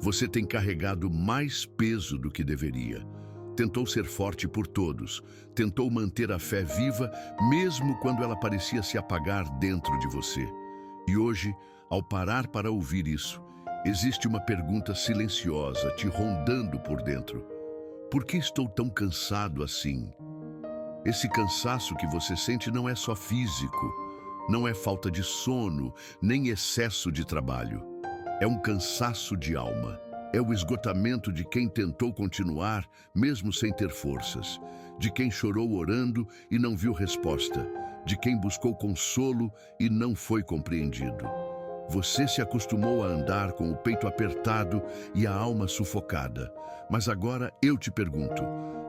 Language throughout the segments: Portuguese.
Você tem carregado mais peso do que deveria. Tentou ser forte por todos, tentou manter a fé viva, mesmo quando ela parecia se apagar dentro de você. E hoje, ao parar para ouvir isso, existe uma pergunta silenciosa te rondando por dentro. Por que estou tão cansado assim? Esse cansaço que você sente não é só físico, não é falta de sono, nem excesso de trabalho. É um cansaço de alma. É o esgotamento de quem tentou continuar, mesmo sem ter forças. De quem chorou orando e não viu resposta. De quem buscou consolo e não foi compreendido. Você se acostumou a andar com o peito apertado e a alma sufocada. Mas agora eu te pergunto,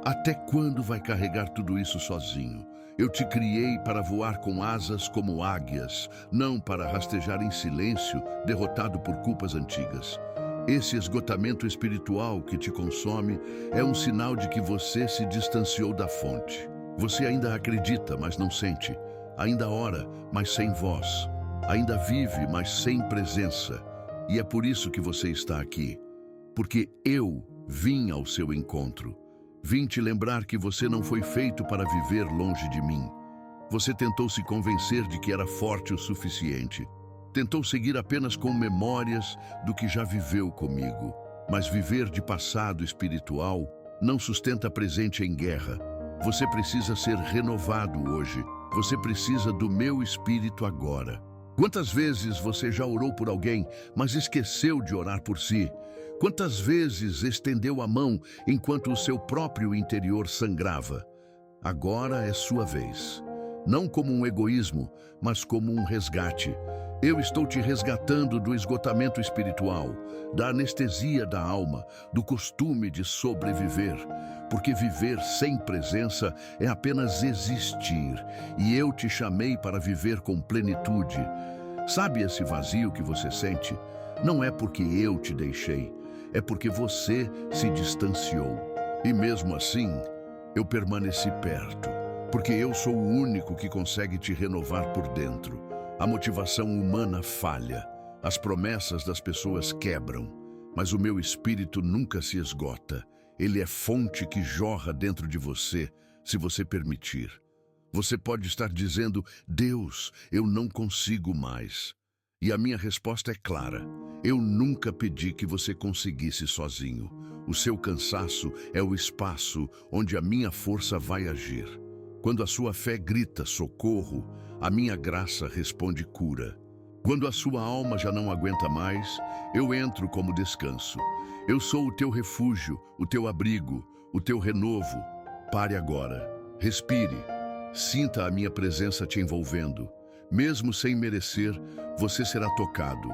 até quando vai carregar tudo isso sozinho? Eu te criei para voar com asas como águias, não para rastejar em silêncio, derrotado por culpas antigas. Esse esgotamento espiritual que te consome é um sinal de que você se distanciou da fonte. Você ainda acredita, mas não sente. Ainda ora, mas sem voz. Ainda vive, mas sem presença. E é por isso que você está aqui. Porque eu vim ao seu encontro. Vim te lembrar que você não foi feito para viver longe de mim. Você tentou se convencer de que era forte o suficiente. Tentou seguir apenas com memórias do que já viveu comigo. Mas viver de passado espiritual não sustenta presente em guerra. Você precisa ser renovado hoje. Você precisa do meu espírito agora. Quantas vezes você já orou por alguém, mas esqueceu de orar por si? Quantas vezes estendeu a mão enquanto o seu próprio interior sangrava? Agora é sua vez. Não como um egoísmo, mas como um resgate. Eu estou te resgatando do esgotamento espiritual, da anestesia da alma, do costume de sobreviver. Porque viver sem presença é apenas existir, e eu te chamei para viver com plenitude. Sabe esse vazio que você sente? Não é porque eu te deixei, é porque você se distanciou. E mesmo assim, eu permaneci perto, porque eu sou o único que consegue te renovar por dentro. A motivação humana falha, as promessas das pessoas quebram, mas o meu espírito nunca se esgota. Ele é fonte que jorra dentro de você, se você permitir. Você pode estar dizendo, Deus, eu não consigo mais. E a minha resposta é clara. Eu nunca pedi que você conseguisse sozinho. O seu cansaço é o espaço onde a minha força vai agir. Quando a sua fé grita socorro, a minha graça responde cura. Quando a sua alma já não aguenta mais, eu entro como descanso. Eu sou o teu refúgio, o teu abrigo, o teu renovo. Pare agora, respire, sinta a minha presença te envolvendo. Mesmo sem merecer, você será tocado.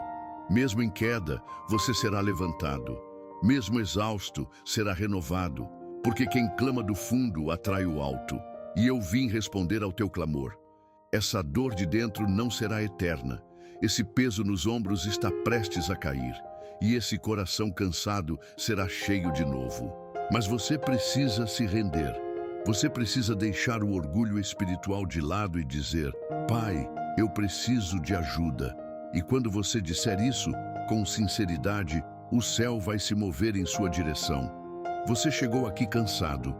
Mesmo em queda, você será levantado. Mesmo exausto, será renovado. Porque quem clama do fundo atrai o alto. E eu vim responder ao teu clamor. Essa dor de dentro não será eterna. Esse peso nos ombros está prestes a cair. E esse coração cansado será cheio de novo. Mas você precisa se render. Você precisa deixar o orgulho espiritual de lado e dizer, Pai, eu preciso de ajuda. E quando você disser isso, com sinceridade, o céu vai se mover em sua direção. Você chegou aqui cansado,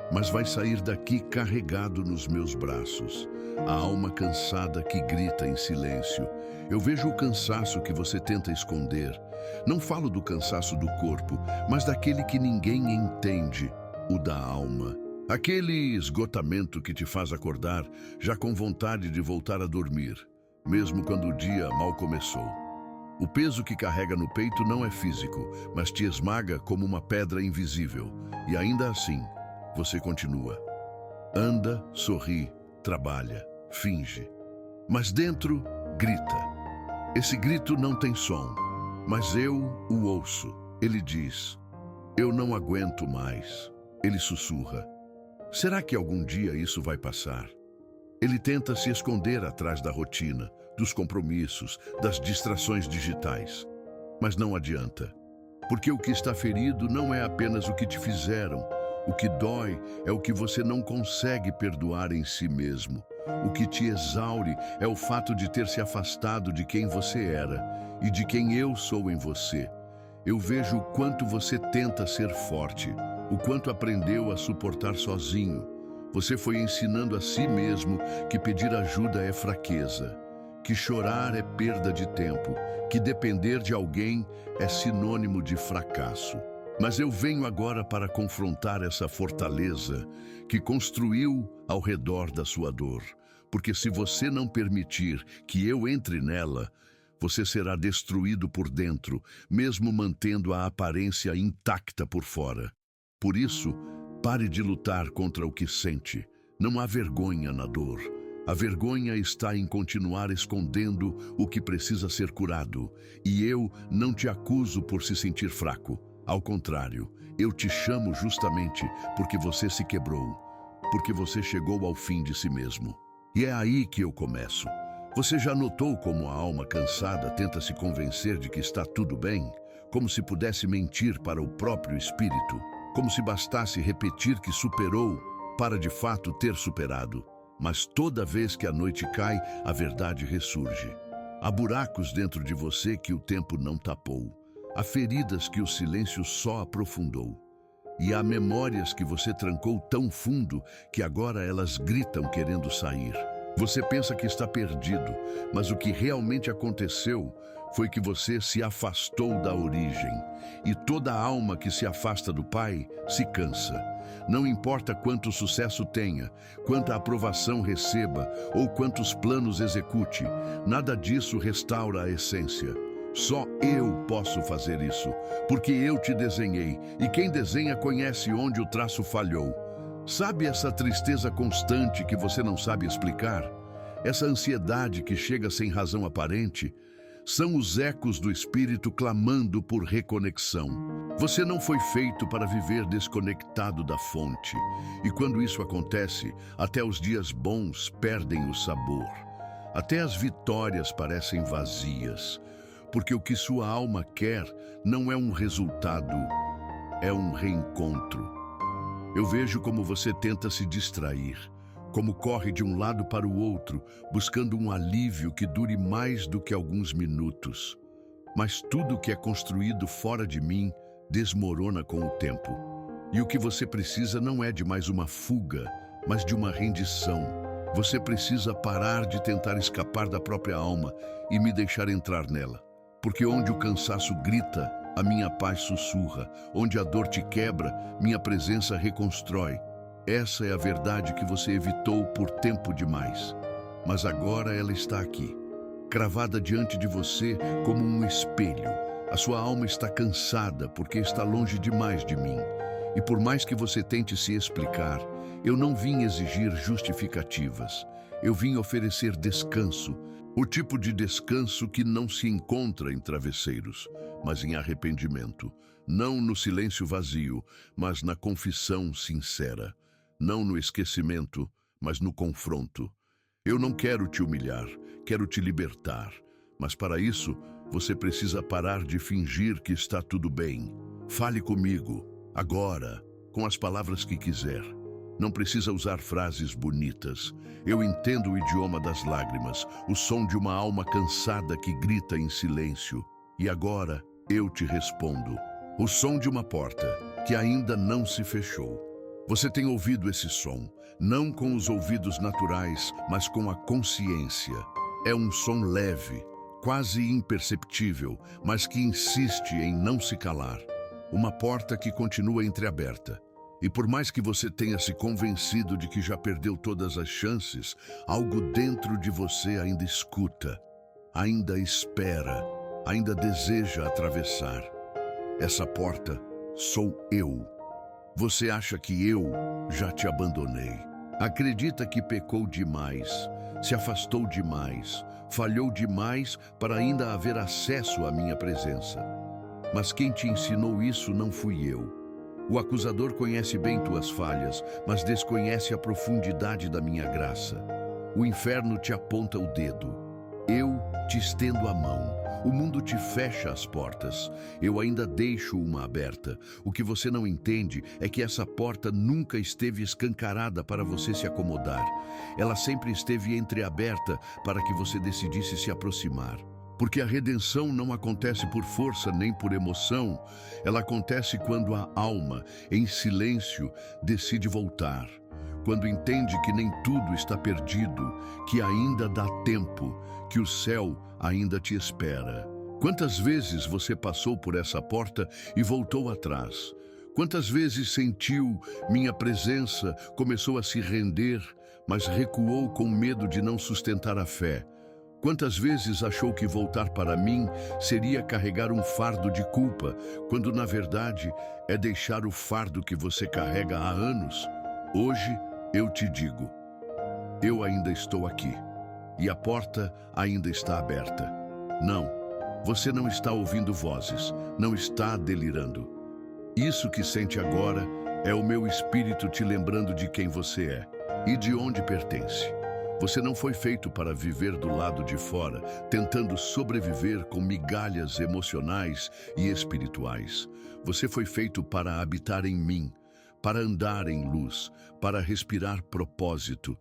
mas vai sair daqui carregado nos meus braços. A alma cansada que grita em silêncio. Eu vejo o cansaço que você tenta esconder. Não falo do cansaço do corpo, mas daquele que ninguém entende, o da alma. Aquele esgotamento que te faz acordar, já com vontade de voltar a dormir, mesmo quando o dia mal começou. O peso que carrega no peito não é físico, mas te esmaga como uma pedra invisível. E ainda assim, você continua. Anda, sorri, trabalha, finge. Mas dentro, grita. Esse grito não tem som, mas eu o ouço. Ele diz, eu não aguento mais. Ele sussurra. Será que algum dia isso vai passar? Ele tenta se esconder atrás da rotina, dos compromissos, das distrações digitais. Mas não adianta. Porque o que está ferido não é apenas o que te fizeram. O que dói é o que você não consegue perdoar em si mesmo. O que te exaure é o fato de ter se afastado de quem você era e de quem eu sou em você. Eu vejo o quanto você tenta ser forte, o quanto aprendeu a suportar sozinho. Você foi ensinando a si mesmo que pedir ajuda é fraqueza, que chorar é perda de tempo, que depender de alguém é sinônimo de fracasso. Mas eu venho agora para confrontar essa fortaleza que construiu ao redor da sua dor. Porque se você não permitir que eu entre nela, você será destruído por dentro, mesmo mantendo a aparência intacta por fora. Por isso, pare de lutar contra o que sente. Não há vergonha na dor. A vergonha está em continuar escondendo o que precisa ser curado. E eu não te acuso por se sentir fraco. Ao contrário, eu te chamo justamente porque você se quebrou, porque você chegou ao fim de si mesmo. E é aí que eu começo. Você já notou como a alma cansada tenta se convencer de que está tudo bem? Como se pudesse mentir para o próprio espírito? Como se bastasse repetir que superou para de fato ter superado? Mas toda vez que a noite cai, a verdade ressurge. Há buracos dentro de você que o tempo não tapou. Há feridas que o silêncio só aprofundou. E há memórias que você trancou tão fundo que agora elas gritam querendo sair. Você pensa que está perdido, mas o que realmente aconteceu foi que você se afastou da origem. E toda alma que se afasta do Pai se cansa. Não importa quanto sucesso tenha, quanta aprovação receba ou quantos planos execute, nada disso restaura a essência. Só eu posso fazer isso, porque eu te desenhei, e quem desenha conhece onde o traço falhou. Sabe essa tristeza constante que você não sabe explicar? Essa ansiedade que chega sem razão aparente? São os ecos do espírito clamando por reconexão. Você não foi feito para viver desconectado da fonte. E quando isso acontece, até os dias bons perdem o sabor. Até as vitórias parecem vazias. Porque o que sua alma quer não é um resultado, é um reencontro. Eu vejo como você tenta se distrair, como corre de um lado para o outro, buscando um alívio que dure mais do que alguns minutos. Mas tudo que é construído fora de mim desmorona com o tempo. E o que você precisa não é de mais uma fuga, mas de uma rendição. Você precisa parar de tentar escapar da própria alma e me deixar entrar nela. Porque onde o cansaço grita, a minha paz sussurra. Onde a dor te quebra, minha presença reconstrói. Essa é a verdade que você evitou por tempo demais. Mas agora ela está aqui, cravada diante de você como um espelho. A sua alma está cansada porque está longe demais de mim. E por mais que você tente se explicar, eu não vim exigir justificativas. Eu vim oferecer descanso. O tipo de descanso que não se encontra em travesseiros, mas em arrependimento. Não no silêncio vazio, mas na confissão sincera. Não no esquecimento, mas no confronto. Eu não quero te humilhar, quero te libertar. Mas para isso, você precisa parar de fingir que está tudo bem. Fale comigo, agora, com as palavras que quiser. Não precisa usar frases bonitas. Eu entendo o idioma das lágrimas, o som de uma alma cansada que grita em silêncio. E agora eu te respondo. O som de uma porta que ainda não se fechou. Você tem ouvido esse som, não com os ouvidos naturais, mas com a consciência. É um som leve, quase imperceptível, mas que insiste em não se calar. Uma porta que continua entreaberta. E por mais que você tenha se convencido de que já perdeu todas as chances, algo dentro de você ainda escuta, ainda espera, ainda deseja atravessar. Essa porta sou eu. Você acha que eu já te abandonei. Acredita que pecou demais, se afastou demais, falhou demais para ainda haver acesso à minha presença. Mas quem te ensinou isso não fui eu. O acusador conhece bem tuas falhas, mas desconhece a profundidade da minha graça. O inferno te aponta o dedo. Eu te estendo a mão. O mundo te fecha as portas. Eu ainda deixo uma aberta. O que você não entende é que essa porta nunca esteve escancarada para você se acomodar. Ela sempre esteve entreaberta para que você decidisse se aproximar. Porque a redenção não acontece por força nem por emoção, ela acontece quando a alma, em silêncio, decide voltar. Quando entende que nem tudo está perdido, que ainda dá tempo, que o céu ainda te espera. Quantas vezes você passou por essa porta e voltou atrás? Quantas vezes sentiu minha presença, começou a se render, mas recuou com medo de não sustentar a fé? Quantas vezes achou que voltar para mim seria carregar um fardo de culpa, quando na verdade é deixar o fardo que você carrega há anos? Hoje eu te digo, eu ainda estou aqui e a porta ainda está aberta. Não, você não está ouvindo vozes, não está delirando. Isso que sente agora é o meu espírito te lembrando de quem você é e de onde pertence. Você não foi feito para viver do lado de fora, tentando sobreviver com migalhas emocionais e espirituais. Você foi feito para habitar em mim, para andar em luz, para respirar propósito.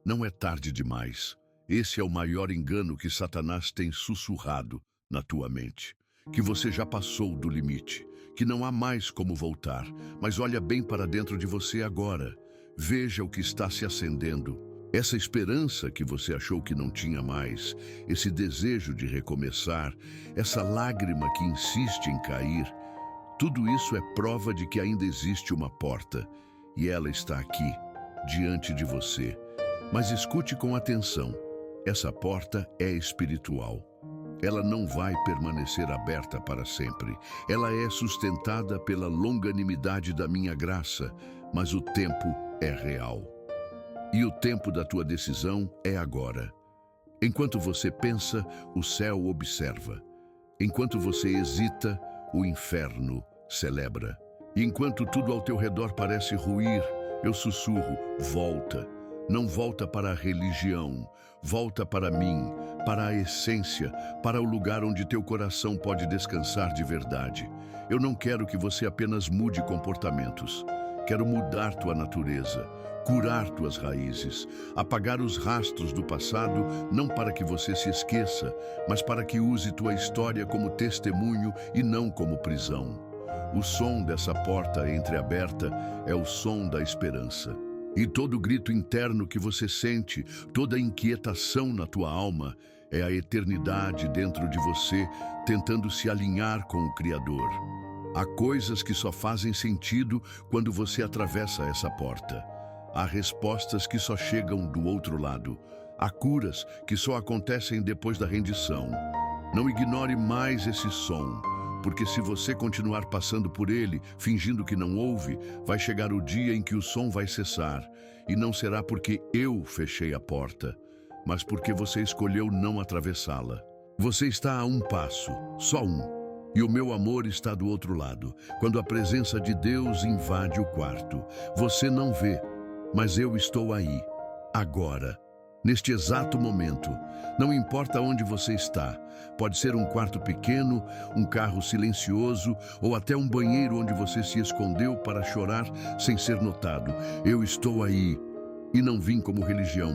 Não é tarde demais. Esse é o maior engano que Satanás tem sussurrado na tua mente. Que você já passou do limite, que não há mais como voltar. Mas olha bem para dentro de você agora. Veja o que está se acendendo. Essa esperança que você achou que não tinha mais, esse desejo de recomeçar, essa lágrima que insiste em cair, tudo isso é prova de que ainda existe uma porta e ela está aqui, diante de você. Mas escute com atenção, essa porta é espiritual. Ela não vai permanecer aberta para sempre. Ela é sustentada pela longanimidade da minha graça, mas o tempo é real. E o tempo da tua decisão é agora. Enquanto você pensa, o céu observa. Enquanto você hesita, o inferno celebra. E enquanto tudo ao teu redor parece ruir, eu sussurro, volta. Não volta para a religião, volta para mim, para a essência, para o lugar onde teu coração pode descansar de verdade. Eu não quero que você apenas mude comportamentos. Quero mudar tua natureza, curar tuas raízes, apagar os rastros do passado, não para que você se esqueça, mas para que use tua história como testemunho e não como prisão. O som dessa porta entreaberta é o som da esperança. E todo grito interno que você sente, toda inquietação na tua alma, é a eternidade dentro de você tentando se alinhar com o Criador. Há coisas que só fazem sentido quando você atravessa essa porta. Há respostas que só chegam do outro lado. Há curas que só acontecem depois da rendição. Não ignore mais esse som, porque se você continuar passando por ele, fingindo que não ouve, vai chegar o dia em que o som vai cessar. E não será porque eu fechei a porta, mas porque você escolheu não atravessá-la. Você está a um passo, só um. E o meu amor está do outro lado, quando a presença de Deus invade o quarto. Você não vê, mas eu estou aí, agora, neste exato momento. Não importa onde você está, pode ser um quarto pequeno, um carro silencioso ou até um banheiro onde você se escondeu para chorar sem ser notado. Eu estou aí e não vim como religião,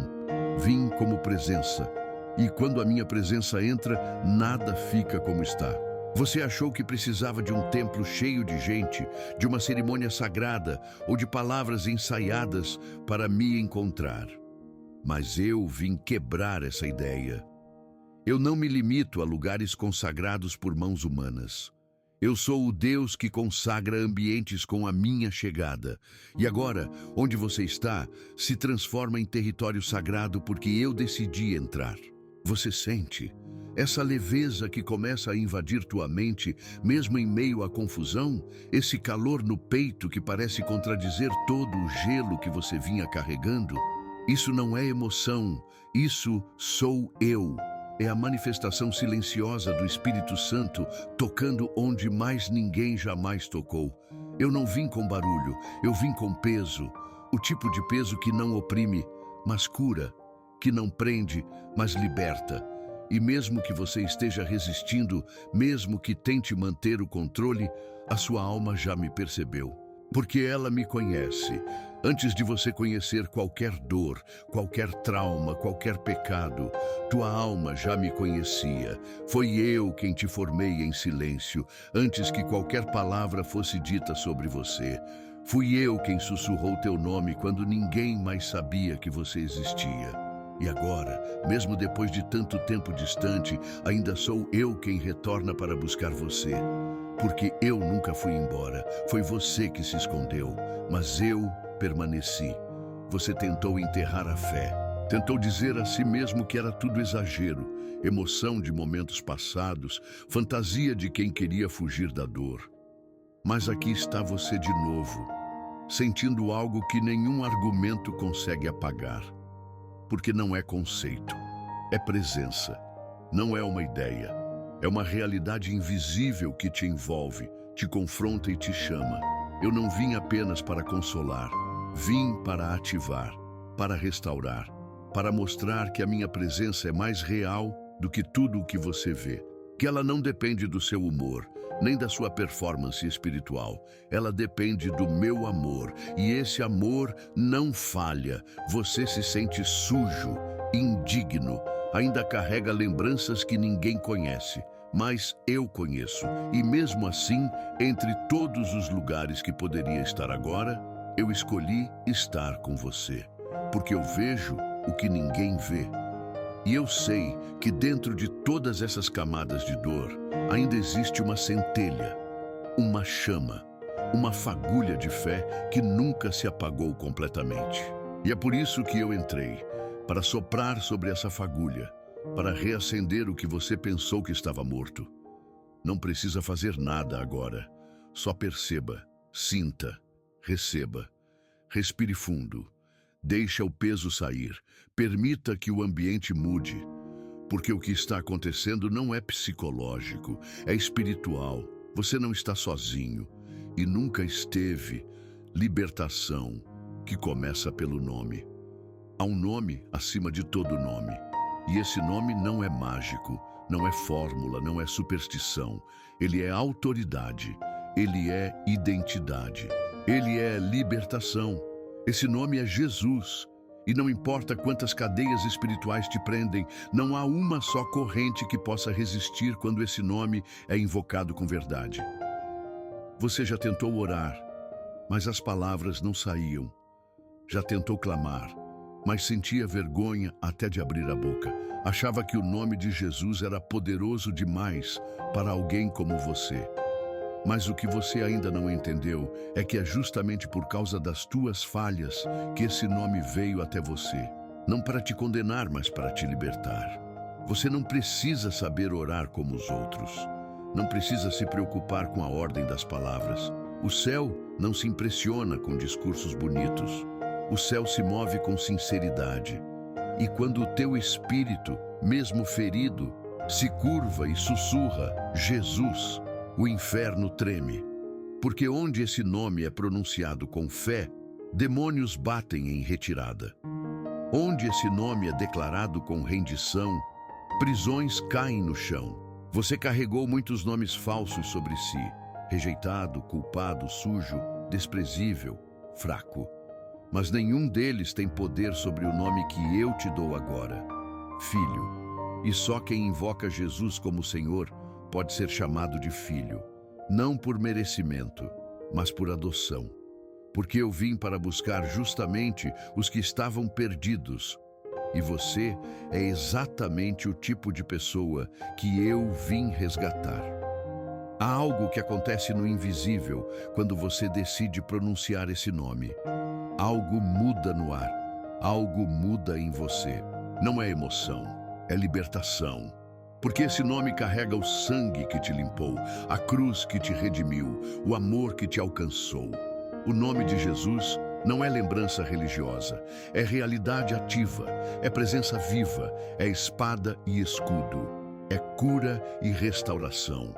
vim como presença. E quando a minha presença entra, nada fica como está. Você achou que precisava de um templo cheio de gente, de uma cerimônia sagrada ou de palavras ensaiadas para me encontrar. Mas eu vim quebrar essa ideia. Eu não me limito a lugares consagrados por mãos humanas. Eu sou o Deus que consagra ambientes com a minha chegada. E agora, onde você está, se transforma em território sagrado porque eu decidi entrar. Você sente essa leveza que começa a invadir tua mente, mesmo em meio à confusão? Esse calor no peito que parece contradizer todo o gelo que você vinha carregando? Isso não é emoção, isso sou eu. É a manifestação silenciosa do Espírito Santo tocando onde mais ninguém jamais tocou. Eu não vim com barulho, eu vim com peso. O tipo de peso que não oprime, mas cura, que não prende, mas liberta. E mesmo que você esteja resistindo, mesmo que tente manter o controle, a sua alma já me percebeu. Porque ela me conhece. Antes de você conhecer qualquer dor, qualquer trauma, qualquer pecado, tua alma já me conhecia. Foi eu quem te formei em silêncio, antes que qualquer palavra fosse dita sobre você. Fui eu quem sussurrou teu nome quando ninguém mais sabia que você existia. E agora, mesmo depois de tanto tempo distante, ainda sou eu quem retorna para buscar você. Porque eu nunca fui embora, foi você que se escondeu, mas eu permaneci. Você tentou enterrar a fé, tentou dizer a si mesmo que era tudo exagero, emoção de momentos passados, fantasia de quem queria fugir da dor. Mas aqui está você de novo, sentindo algo que nenhum argumento consegue apagar. Porque não é conceito, é presença, não é uma ideia. É uma realidade invisível que te envolve, te confronta e te chama. Eu não vim apenas para consolar, vim para ativar, para restaurar, para mostrar que a minha presença é mais real do que tudo o que você vê. Que ela não depende do seu humor, nem da sua performance espiritual. Ela depende do meu amor, e esse amor não falha. Você se sente sujo, indigno, ainda carrega lembranças que ninguém conhece, mas eu conheço. E mesmo assim, entre todos os lugares que poderia estar agora, eu escolhi estar com você, porque eu vejo o que ninguém vê. E eu sei que dentro de todas essas camadas de dor, ainda existe uma centelha, uma chama, uma fagulha de fé que nunca se apagou completamente. E é por isso que eu entrei, para soprar sobre essa fagulha, para reacender o que você pensou que estava morto. Não precisa fazer nada agora. Só perceba, sinta, receba. Respire fundo. Deixa o peso sair. Permita que o ambiente mude. Porque o que está acontecendo não é psicológico, é espiritual. Você não está sozinho e nunca esteve. Libertação, que começa pelo nome. Há um nome acima de todo nome. E esse nome não é mágico, não é fórmula, não é superstição. Ele é autoridade, ele é identidade, ele é libertação. Esse nome é Jesus. E não importa quantas cadeias espirituais te prendem, não há uma só corrente que possa resistir quando esse nome é invocado com verdade. Você já tentou orar, mas as palavras não saíam. Já tentou clamar, mas sentia vergonha até de abrir a boca. Achava que o nome de Jesus era poderoso demais para alguém como você. Mas o que você ainda não entendeu é que é justamente por causa das tuas falhas que esse nome veio até você. Não para te condenar, mas para te libertar. Você não precisa saber orar como os outros. Não precisa se preocupar com a ordem das palavras. O céu não se impressiona com discursos bonitos. O céu se move com sinceridade. E quando o teu espírito, mesmo ferido, se curva e sussurra Jesus, o inferno treme. Porque onde esse nome é pronunciado com fé, demônios batem em retirada. Onde esse nome é declarado com rendição, prisões caem no chão. Você carregou muitos nomes falsos sobre si: rejeitado, culpado, sujo, desprezível, fraco. Mas nenhum deles tem poder sobre o nome que eu te dou agora, Filho. E só quem invoca Jesus como Senhor pode ser chamado de filho, não por merecimento, mas por adoção. Porque eu vim para buscar justamente os que estavam perdidos. E você é exatamente o tipo de pessoa que eu vim resgatar. Há algo que acontece no invisível quando você decide pronunciar esse nome. Algo muda no ar, algo muda em você. Não é emoção, é libertação. Porque esse nome carrega o sangue que te limpou, a cruz que te redimiu, o amor que te alcançou. O nome de Jesus não é lembrança religiosa, é realidade ativa, é presença viva, é espada e escudo, é cura e restauração.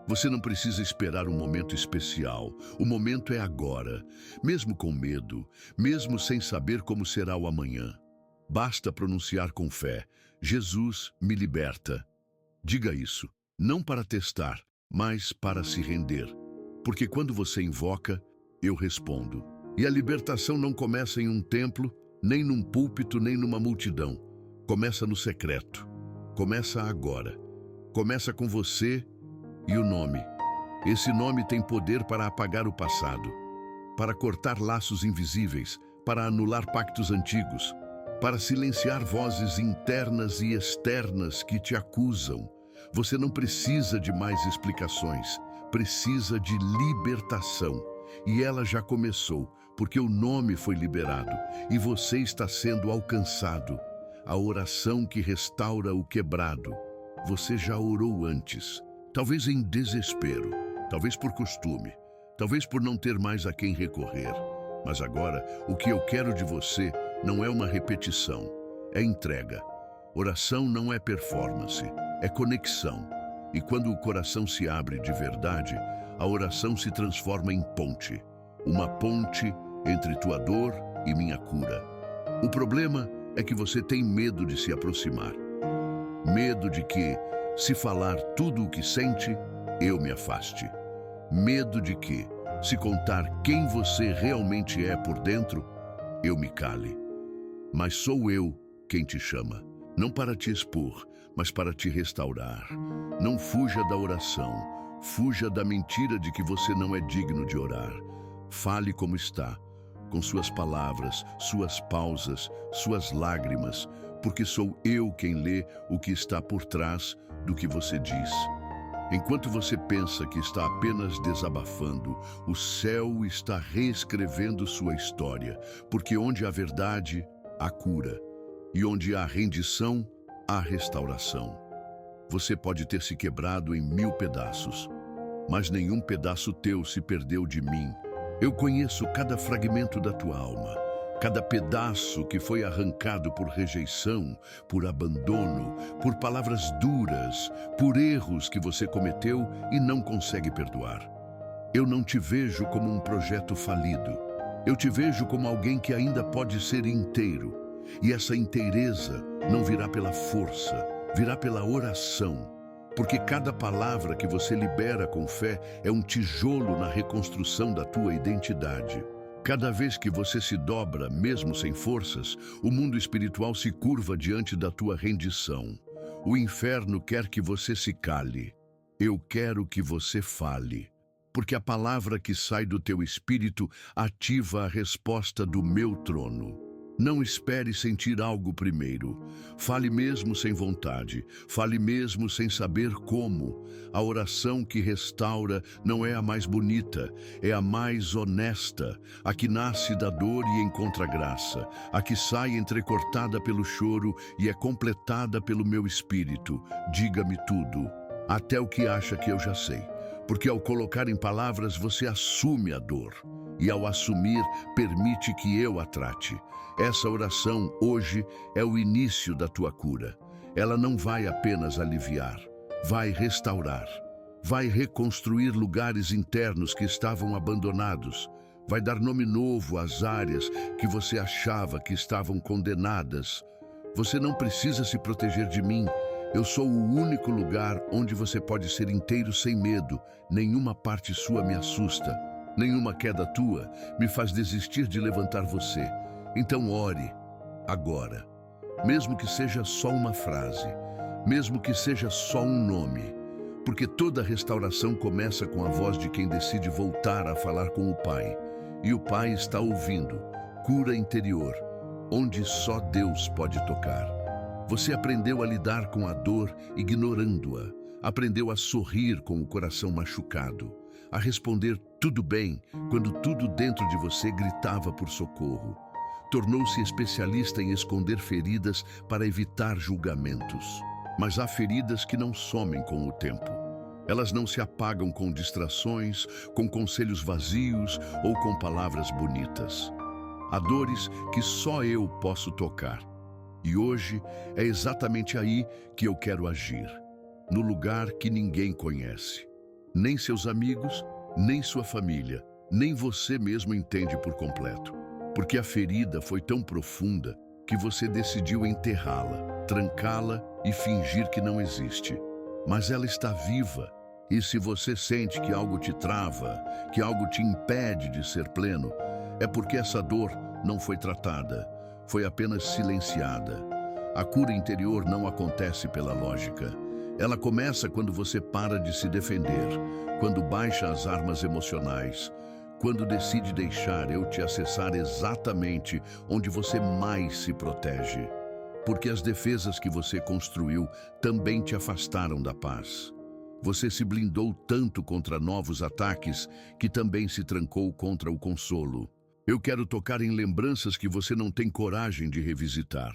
Você não precisa esperar um momento especial. O momento é agora, mesmo com medo, mesmo sem saber como será o amanhã. Basta pronunciar com fé: Jesus me liberta. Diga isso, não para testar, mas para se render. Porque quando você invoca, Eu respondo. E a libertação não começa em um templo, nem num púlpito, nem numa multidão. Começa no secreto. Começa agora. Começa com você e o nome. Esse nome tem poder para apagar o passado, para cortar laços invisíveis, para anular pactos antigos, para silenciar vozes internas e externas que te acusam. Você não precisa de mais explicações, precisa de libertação. E ela já começou, porque o nome foi liberado e você está sendo alcançado. A oração que restaura o quebrado. Você já orou antes, talvez em desespero, talvez por costume, talvez por não ter mais a quem recorrer. Mas agora, o que eu quero de você não é uma repetição, é entrega. Oração não é performance, é conexão. E quando o coração se abre de verdade, a oração se transforma em ponte. Uma ponte entre tua dor e minha cura. O problema é que você tem medo de se aproximar. Medo de que, se falar tudo o que sente, eu me afaste. Medo de que, se contar quem você realmente é por dentro, eu me cale. Mas sou eu quem te chama. Não para te expor, mas para te restaurar. Não fuja da oração. Fuja da mentira de que você não é digno de orar. Fale como está, com suas palavras, suas pausas, suas lágrimas, porque sou eu quem lê o que está por trás do que você diz. Enquanto você pensa que está apenas desabafando, o céu está reescrevendo sua história, porque onde há verdade, há cura, e onde há rendição, há restauração. Você pode ter se quebrado em 1000 pedaços, mas nenhum pedaço teu se perdeu de mim. Eu conheço cada fragmento da tua alma, cada pedaço que foi arrancado por rejeição, por abandono, por palavras duras, por erros que você cometeu e não consegue perdoar. Eu não te vejo como um projeto falido. Eu te vejo como alguém que ainda pode ser inteiro. E essa inteireza não virá pela força, virá pela oração. Porque cada palavra que você libera com fé é um tijolo na reconstrução da tua identidade. Cada vez que você se dobra, mesmo sem forças, o mundo espiritual se curva diante da tua rendição. O inferno quer que você se cale. Eu quero que você fale. Porque a palavra que sai do teu espírito ativa a resposta do meu trono. Não espere sentir algo primeiro. Fale mesmo sem vontade. Fale mesmo sem saber como. A oração que restaura não é a mais bonita, é a mais honesta, a que nasce da dor e encontra graça, a que sai entrecortada pelo choro e é completada pelo meu espírito. Diga-me tudo, até o que acha que eu já sei. Porque ao colocar em palavras você assume a dor. E ao assumir, permite que eu a trate. Essa oração, hoje, é o início da tua cura. Ela não vai apenas aliviar, vai restaurar. Vai reconstruir lugares internos que estavam abandonados. Vai dar nome novo às áreas que você achava que estavam condenadas. Você não precisa se proteger de mim. Eu sou o único lugar onde você pode ser inteiro sem medo. Nenhuma parte sua me assusta. Nenhuma queda tua me faz desistir de levantar você. Então ore, agora. Mesmo que seja só uma frase, mesmo que seja só um nome. Porque toda restauração começa com a voz de quem decide voltar a falar com o Pai. E o Pai está ouvindo. Cura interior, onde só Deus pode tocar. Você aprendeu a lidar com a dor ignorando-a. Aprendeu a sorrir com o coração machucado. A responder tudo bem quando tudo dentro de você gritava por socorro. Tornou-se especialista em esconder feridas para evitar julgamentos. Mas há feridas que não somem com o tempo. Elas não se apagam com distrações, com conselhos vazios ou com palavras bonitas. Há dores que só eu posso tocar. E hoje é exatamente aí que eu quero agir. No lugar que ninguém conhece. Nem seus amigos, nem sua família, nem você mesmo entende por completo. Porque a ferida foi tão profunda que você decidiu enterrá-la, trancá-la e fingir que não existe. Mas ela está viva E se você sente que algo te trava, que algo te impede de ser pleno, é porque essa dor não foi tratada, foi apenas silenciada. A cura interior não acontece pela lógica. Ela começa quando você para de se defender, quando baixa as armas emocionais, quando decide deixar eu te acessar exatamente onde você mais se protege. Porque as defesas que você construiu também te afastaram da paz. Você se blindou tanto contra novos ataques que também se trancou contra o consolo. Eu quero tocar em lembranças que você não tem coragem de revisitar.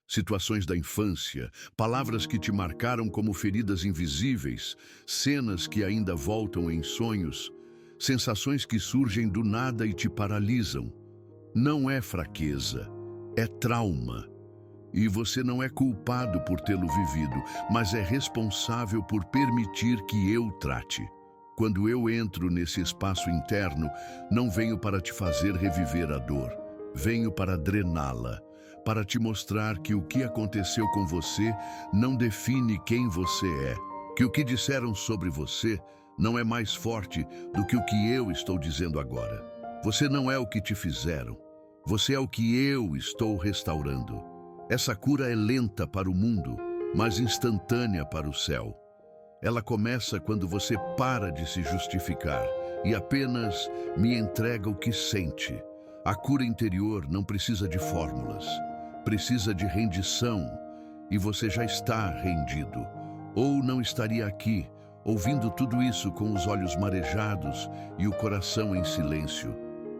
Situações da infância, palavras que te marcaram como feridas invisíveis, cenas que ainda voltam em sonhos, sensações que surgem do nada e te paralisam. Não é fraqueza, é trauma. E você não é culpado por tê-lo vivido, mas é responsável por permitir que eu trate. Quando eu entro nesse espaço interno, não venho para te fazer reviver a dor. Venho para drená-la, para te mostrar que o que aconteceu com você não define quem você é, que o que disseram sobre você não é mais forte do que o que eu estou dizendo agora. Você não é o que te fizeram, você é o que eu estou restaurando. Essa cura é lenta para o mundo, mas instantânea para o céu. Ela começa quando você para de se justificar e apenas me entrega o que sente. A cura interior não precisa de fórmulas, precisa de rendição, e você já está rendido. Ou não estaria aqui, ouvindo tudo isso com os olhos marejados e o coração em silêncio.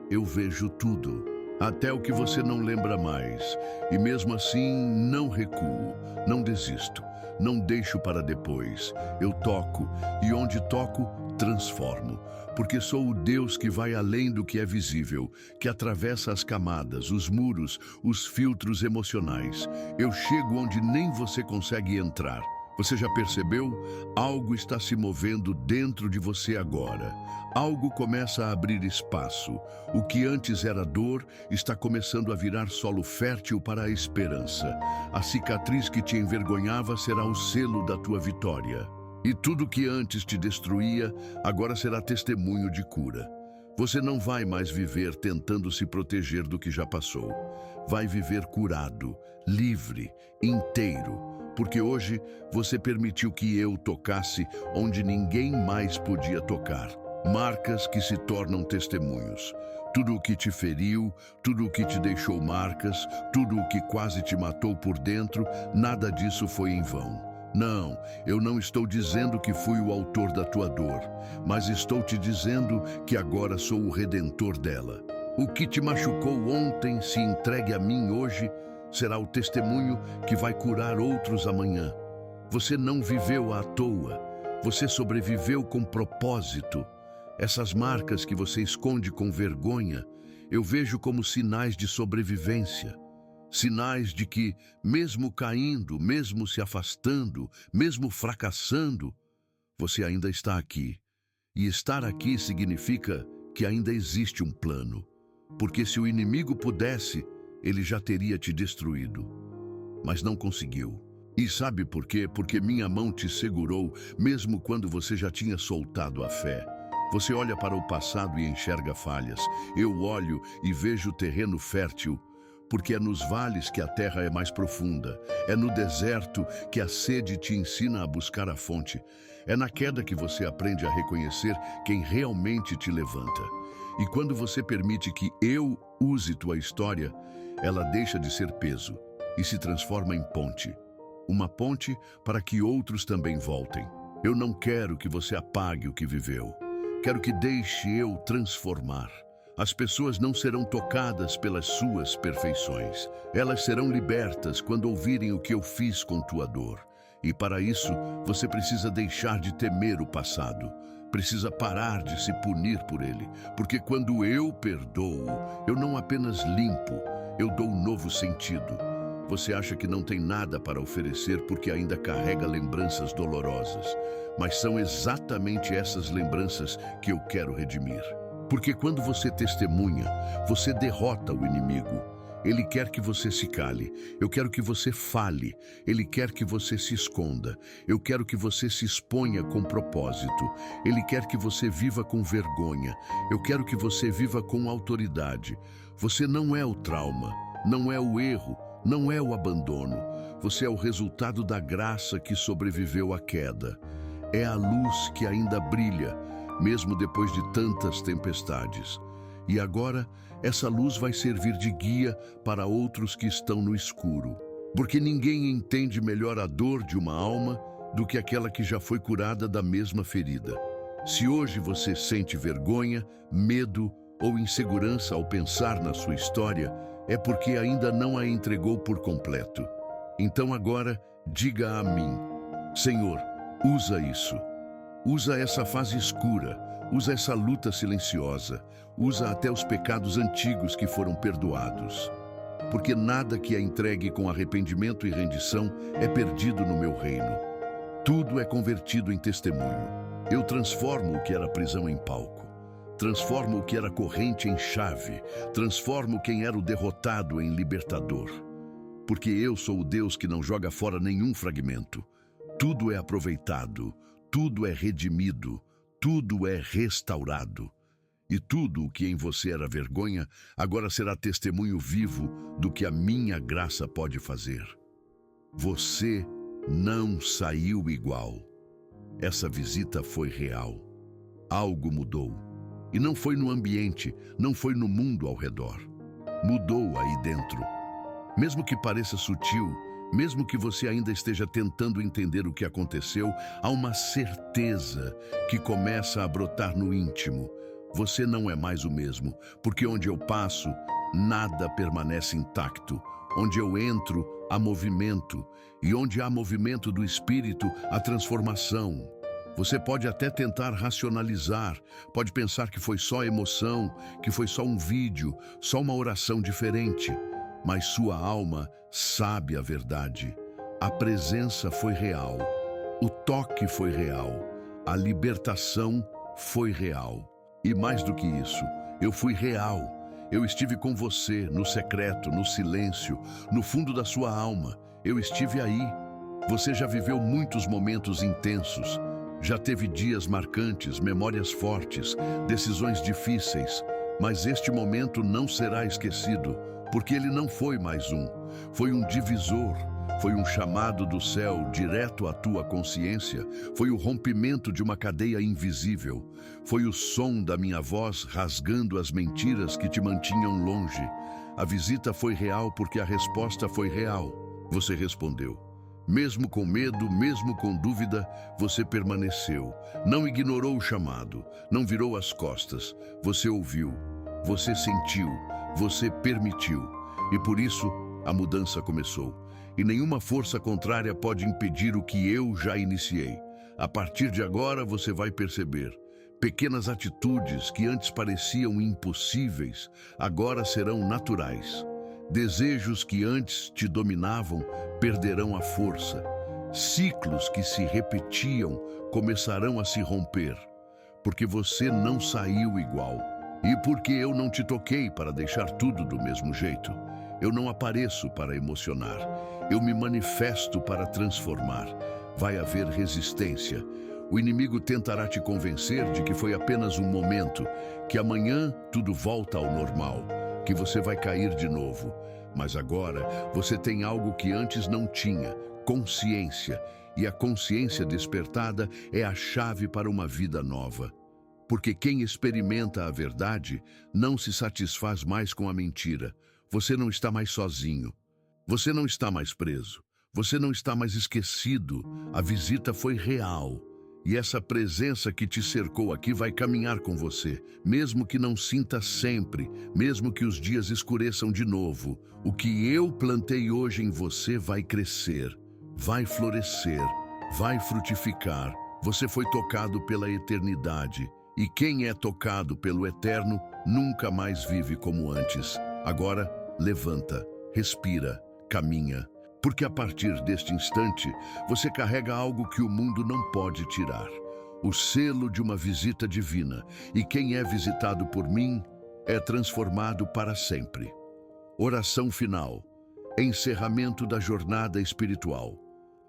Eu vejo tudo. Até o que você não lembra mais. E mesmo assim, não recuo, não desisto, não deixo para depois. Eu toco, e onde toco, transformo. Porque sou o Deus que vai além do que é visível, que atravessa as camadas, os muros, os filtros emocionais. Eu chego onde nem você consegue entrar. Você já percebeu? Algo está se movendo dentro de você agora. Algo começa a abrir espaço. O que antes era dor está começando a virar solo fértil para a esperança. A cicatriz que te envergonhava será o selo da tua vitória. E tudo que antes te destruía, agora será testemunho de cura. Você não vai mais viver tentando se proteger do que já passou. Vai viver curado, livre, inteiro. Porque hoje você permitiu que eu tocasse onde ninguém mais podia tocar. Marcas que se tornam testemunhos. Tudo o que te feriu, tudo o que te deixou marcas, tudo o que quase te matou por dentro, nada disso foi em vão. Não, eu não estou dizendo que fui o autor da tua dor, mas estou te dizendo que agora sou o redentor dela. O que te machucou ontem, se entregue a mim hoje, será o testemunho que vai curar outros amanhã. Você não viveu à toa, você sobreviveu com propósito. Essas marcas que você esconde com vergonha, eu vejo como sinais de sobrevivência. Sinais de que, mesmo caindo, mesmo se afastando, mesmo fracassando, você ainda está aqui. E estar aqui significa que ainda existe um plano. Porque se o inimigo pudesse, ele já teria te destruído. Mas não conseguiu. E sabe por quê? Porque minha mão te segurou, mesmo quando você já tinha soltado a fé. Você olha para o passado e enxerga falhas. Eu olho e vejo terreno fértil, porque é nos vales que a terra é mais profunda. É no deserto que a sede te ensina a buscar a fonte. É na queda que você aprende a reconhecer quem realmente te levanta. E quando você permite que eu use tua história, ela deixa de ser peso e se transforma em ponte. Uma ponte para que outros também voltem. Eu não quero que você apague o que viveu. Quero que deixe eu transformar. As pessoas não serão tocadas pelas suas perfeições. Elas serão libertas quando ouvirem o que eu fiz com tua dor. E para isso, você precisa deixar de temer o passado. Precisa parar de se punir por ele. Porque quando eu perdoo, eu não apenas limpo, eu dou um novo sentido. Você acha que não tem nada para oferecer porque ainda carrega lembranças dolorosas. Mas são exatamente essas lembranças que eu quero redimir. Porque quando você testemunha, você derrota o inimigo. Ele quer que você se cale. Eu quero que você fale. Ele quer que você se esconda. Eu quero que você se exponha com propósito. Ele quer que você viva com vergonha. Eu quero que você viva com autoridade. Você não é o trauma, não é o erro, não é o abandono. Você é o resultado da graça que sobreviveu à queda. É a luz que ainda brilha, mesmo depois de tantas tempestades. E agora, essa luz vai servir de guia para outros que estão no escuro. Porque ninguém entende melhor a dor de uma alma do que aquela que já foi curada da mesma ferida. Se hoje você sente vergonha, medo ou insegurança ao pensar na sua história, é porque ainda não a entregou por completo. Então agora, diga a mim: Senhor, usa isso. Usa essa fase escura, usa essa luta silenciosa, usa até os pecados antigos que foram perdoados. Porque nada que é entregue com arrependimento e rendição é perdido no meu reino. Tudo é convertido em testemunho. Eu transformo o que era prisão em palco. Transformo o que era corrente em chave. Transformo quem era o derrotado em libertador. Porque eu sou o Deus que não joga fora nenhum fragmento. Tudo é aproveitado. Tudo é redimido, tudo é restaurado. E tudo o que em você era vergonha, agora será testemunho vivo do que a minha graça pode fazer. Você não saiu igual. Essa visita foi real. Algo mudou. E não foi no ambiente, não foi no mundo ao redor. Mudou aí dentro. Mesmo que pareça sutil, mesmo que você ainda esteja tentando entender o que aconteceu, há uma certeza que começa a brotar no íntimo. Você não é mais o mesmo, porque onde eu passo, nada permanece intacto. Onde eu entro, há movimento, e onde há movimento do espírito, há transformação. Você pode até tentar racionalizar, pode pensar que foi só emoção, que foi só um vídeo, só uma oração diferente. Mas sua alma sabe a verdade. A presença foi real. O toque foi real. A libertação foi real. E mais do que isso, eu fui real. Eu estive com você, no secreto, no silêncio, no fundo da sua alma. Eu estive aí. Você já viveu muitos momentos intensos. Já teve dias marcantes, memórias fortes, decisões difíceis. Mas este momento não será esquecido. Porque ele não foi mais um, foi um divisor, foi um chamado do céu direto à tua consciência, foi o rompimento de uma cadeia invisível, foi o som da minha voz rasgando as mentiras que te mantinham longe. A visita foi real porque a resposta foi real. Você respondeu. Mesmo com medo, mesmo com dúvida, você permaneceu. Não ignorou o chamado, não virou as costas. Você ouviu, você sentiu. Você permitiu, e por isso a mudança começou. E nenhuma força contrária pode impedir o que eu já iniciei. A partir de agora você vai perceber. Pequenas atitudes que antes pareciam impossíveis, agora serão naturais. Desejos que antes te dominavam, perderão a força. Ciclos que se repetiam, começarão a se romper. Porque você não saiu igual. E porque eu não te toquei para deixar tudo do mesmo jeito. Eu não apareço para emocionar. Eu me manifesto para transformar. Vai haver resistência. O inimigo tentará te convencer de que foi apenas um momento, que amanhã tudo volta ao normal, que você vai cair de novo. Mas agora você tem algo que antes não tinha, consciência. E a consciência despertada é a chave para uma vida nova. Porque quem experimenta a verdade não se satisfaz mais com a mentira. Você não está mais sozinho. Você não está mais preso. Você não está mais esquecido. A visita foi real. E essa presença que te cercou aqui vai caminhar com você, mesmo que não sinta sempre, mesmo que os dias escureçam de novo. O que eu plantei hoje em você vai crescer, vai florescer, vai frutificar. Você foi tocado pela eternidade. E quem é tocado pelo eterno nunca mais vive como antes. Agora, levanta, respira, caminha. Porque a partir deste instante, você carrega algo que o mundo não pode tirar. O selo de uma visita divina. E quem é visitado por mim é transformado para sempre. Oração final. Encerramento da jornada espiritual.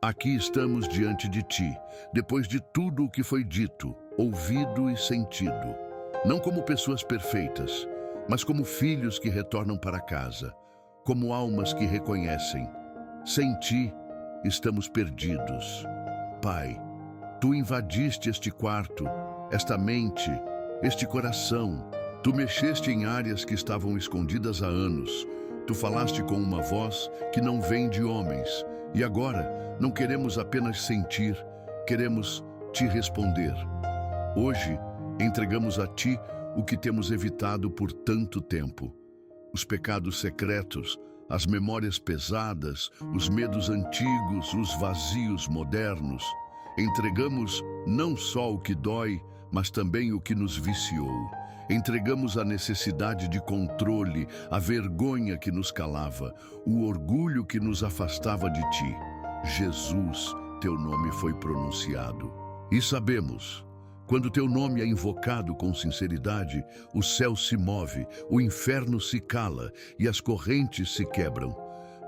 Aqui estamos diante de Ti, depois de tudo o que foi dito, ouvido e sentido. Não como pessoas perfeitas, mas como filhos que retornam para casa, como almas que reconhecem: sem Ti, estamos perdidos. Pai, Tu invadiste este quarto, esta mente, este coração. Tu mexeste em áreas que estavam escondidas há anos. Tu falaste com uma voz que não vem de homens. E agora, não queremos apenas sentir, queremos Te responder. Hoje, entregamos a Ti o que temos evitado por tanto tempo. Os pecados secretos, as memórias pesadas, os medos antigos, os vazios modernos. Entregamos não só o que dói, mas também o que nos viciou. Entregamos a necessidade de controle, a vergonha que nos calava, o orgulho que nos afastava de Ti. Jesus, Teu nome foi pronunciado. E sabemos, quando Teu nome é invocado com sinceridade, o céu se move, o inferno se cala e as correntes se quebram.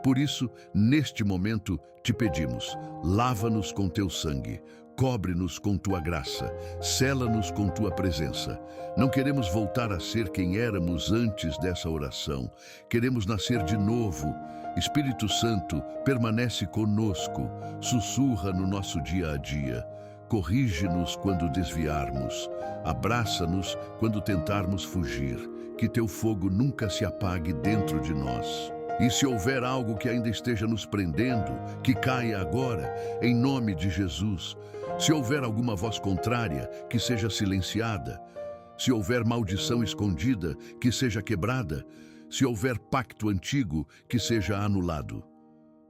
Por isso, neste momento, Te pedimos, lava-nos com Teu sangue, cobre-nos com Tua graça, sela-nos com Tua presença. Não queremos voltar a ser quem éramos antes dessa oração. Queremos nascer de novo. Espírito Santo, permanece conosco, sussurra no nosso dia a dia. Corrige-nos quando desviarmos, abraça-nos quando tentarmos fugir. Que Teu fogo nunca se apague dentro de nós. E se houver algo que ainda esteja nos prendendo, que caia agora, em nome de Jesus. Se houver alguma voz contrária, que seja silenciada. Se houver maldição escondida, que seja quebrada. Se houver pacto antigo, que seja anulado.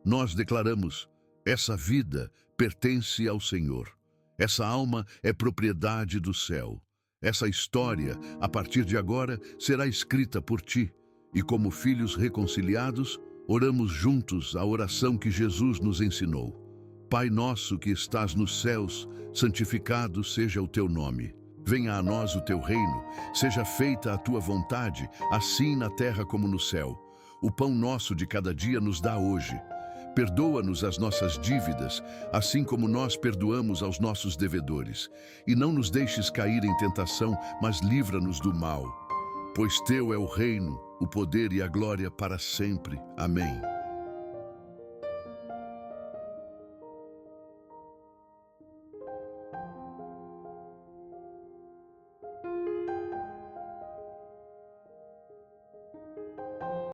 Nós declaramos: essa vida pertence ao Senhor. Essa alma é propriedade do céu. Essa história, a partir de agora, será escrita por Ti. E como filhos reconciliados, oramos juntos a oração que Jesus nos ensinou. Pai nosso que estás nos céus, santificado seja o Teu nome. Venha a nós o Teu reino, seja feita a Tua vontade, assim na terra como no céu. O pão nosso de cada dia nos dá hoje. Perdoa-nos as nossas dívidas, assim como nós perdoamos aos nossos devedores. E não nos deixes cair em tentação, mas livra-nos do mal. Pois Teu é o reino, o poder e a glória para sempre. Amém.